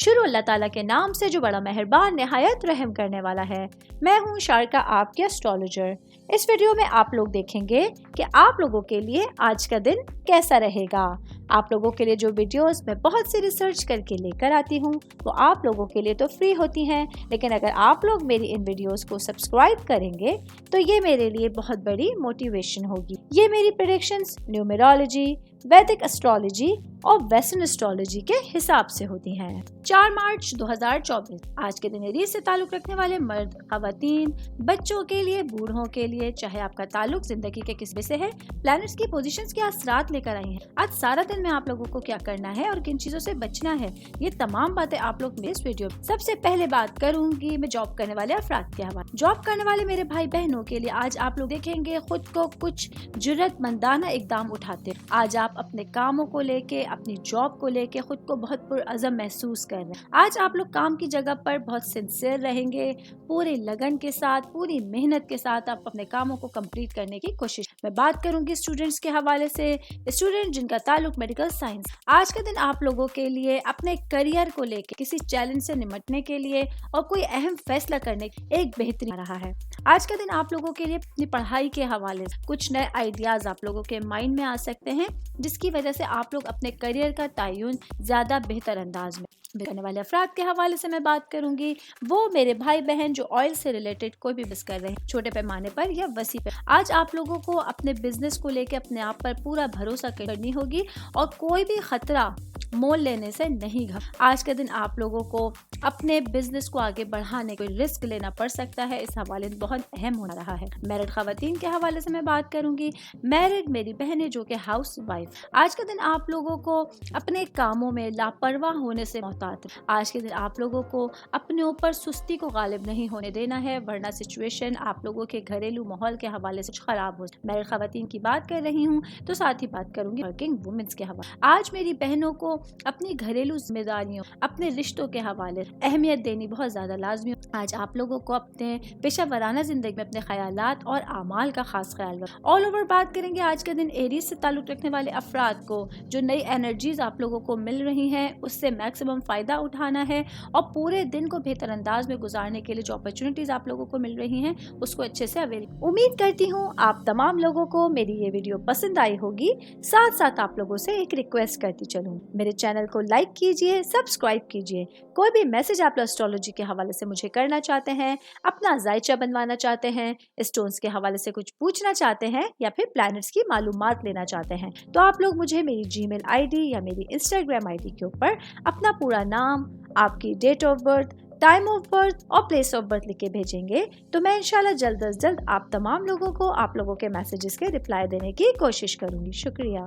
شروع اللہ تعالیٰ کے نام سے جو بڑا مہربان نہایت رحم کرنے والا ہے۔ میں ہوں شارکا، آپ کے اسٹرالوجر۔ اس ویڈیو میں آپ لوگ دیکھیں گے کہ آپ لوگوں کے لیے آج کا دن کیسا رہے گا۔ آپ لوگوں کے لیے جو ویڈیوز میں بہت سی ریسرچ کر کے لے کر آتی ہوں وہ آپ لوگوں کے لیے تو فری ہوتی ہیں، لیکن اگر آپ لوگ میری ان ویڈیوز کو سبسکرائب کریں گے تو یہ میرے لیے بہت بڑی موٹیویشن ہوگی۔ یہ میری پریڈکشنز نیومرولوجی، ویدک اسٹرالوجی اور ویسٹرن اسٹرالوجی کے حساب سے ہوتی ہیں۔ 4 مارچ 2024 آج کے دن ایریز سے تعلق رکھنے والے مرد، خواتین، بچوں کے لیے، بوڑھوں کے لیے، چاہے آپ کا تعلق زندگی کے کس سے ہے، پلانٹس کی پوزیشنز کے اثرات لے کر آئی ہیں۔ آج سارا دن میں آپ لوگوں کو کیا کرنا ہے اور کن چیزوں سے بچنا ہے، یہ تمام باتیں آپ لوگ میں اس ویڈیو سب سے پہلے بات کروں گی میں جاب کرنے والے افراد کے حوالے۔ جاب کرنے والے میرے بھائی بہنوں کے لیے آج آپ لوگ دیکھیں گے خود کو کچھ جرأت مندانہ اقدام اٹھاتے۔ آج آپ اپنے کاموں کو لے کے، اپنی جاب کو لے کے خود کو بہت پرعزم محسوس کر رہے ہیں۔ آج آپ لوگ کام کی جگہ پر بہت سنسیئر رہیں گے، پورے لگن کے ساتھ، پوری محنت کے ساتھ آپ اپنے کاموں کو کمپلیٹ کرنے کی کوشش۔ میں بات کروں گی اسٹوڈنٹس کے حوالے سے، اسٹوڈنٹ جن کا تعلق میڈیکل سائنس۔ آج کا دن آپ لوگوں کے لیے اپنے کریئر کو لے کے کسی چیلنج سے نمٹنے کے لیے اور کوئی اہم فیصلہ کرنے ایک بہترین رہا ہے۔ آج کا دن آپ لوگوں کے لیے اپنی پڑھائی کے حوالے سے کچھ نئے آئیڈیاز آپ لوگوں کے مائنڈ میں آ سکتے ہیں، جس کی وجہ سے آپ لوگ اپنے کریئر کا تعین زیادہ بہتر انداز میں کرنے والے افراد کے حوالے سے میں بات کروں گی۔ وہ میرے بھائی بہن جو آئل سے ریلیٹڈ کوئی بھی بزنس کر رہے ہیں، چھوٹے پیمانے پر یا وسیع پر۔ آج آپ لوگوں کو اپنے بزنس کو لے کے اپنے آپ پر پورا بھروسہ کرنی ہوگی اور کوئی بھی خطرہ مول لینے سے نہیں گھبرانا۔ آج کے دن آپ لوگوں کو اپنے بزنس کو آگے بڑھانے کوئی رسک لینا پڑ سکتا ہے، اس حوالے سے بہت اہم ہونا رہا ہے۔ میرڈ خواتین کے حوالے سے میں بات کروں گی۔ میرڈ میری بہنیں جو کہ ہاؤس وائف، آج کے دن آپ لوگوں کو اپنے کاموں میں لاپرواہ ہونے سے محتاط ہے۔ آج کے دن آپ لوگوں کو اپنے اوپر سستی کو غالب نہیں ہونے دینا ہے، ورنہ سچویشن آپ لوگوں کے گھریلو ماحول کے حوالے سے خراب ہو۔ میرڈ خواتین کی بات کر رہی ہوں تو ساتھ ہی بات کروں گی ورکنگ وومنس کے حوالے۔ آج میری بہنوں کو اپنی گھریلو ذمہ داریوں، اپنے رشتوں کے حوالے اہمیت دینی بہت زیادہ لازمی ہے۔ آج آپ لوگوں کو اپنے پیشہ ورانہ زندگی میں اپنے خیالات اور اعمال کا خاص خیال رکھنا۔ آل اوور بات کریں گے آج کے دن ایریز سے تعلق رکھنے والے افراد کو جو نئی انرجیز آپ لوگوں کو مل رہی ہیں اس سے میکسیمم فائدہ اٹھانا ہے اور پورے دن کو بہتر انداز میں گزارنے کے لیے جو اپرچونٹیز آپ لوگوں کو مل رہی ہیں اس کو اچھے سے اویل۔ امید کرتی ہوں آپ تمام لوگوں کو میری یہ ویڈیو پسند آئی ہوگی۔ ساتھ ساتھ آپ لوگوں سے ایک ریکویسٹ کرتی چلوں، میرے چینل کو لائک کیجئے، سبسکرائب کیجئے۔ کوئی بھی میسج آپ اسٹرالوجی کے حوالے سے مجھے کرنا چاہتے ہیں، اپنا ذائچہ بنوانا چاہتے ہیں، اسٹونز کے حوالے سے کچھ پوچھنا چاہتے ہیں یا پھر پلانٹس کی معلومات لینا چاہتے ہیں تو آپ لوگ مجھے میری جی میل آئی ڈی یا میری انسٹاگرام آئی ڈی کے اوپر اپنا پورا نام، آپ کی date of birth, time of birth اور پلیس آف برتھ لکھ کے بھیجیں گے تو میں انشاءاللہ جلد از جلد آپ تمام لوگوں کو آپ لوگوں کے میسیجز کے رپلائی دینے کی کوشش کروں گی۔ شکریہ۔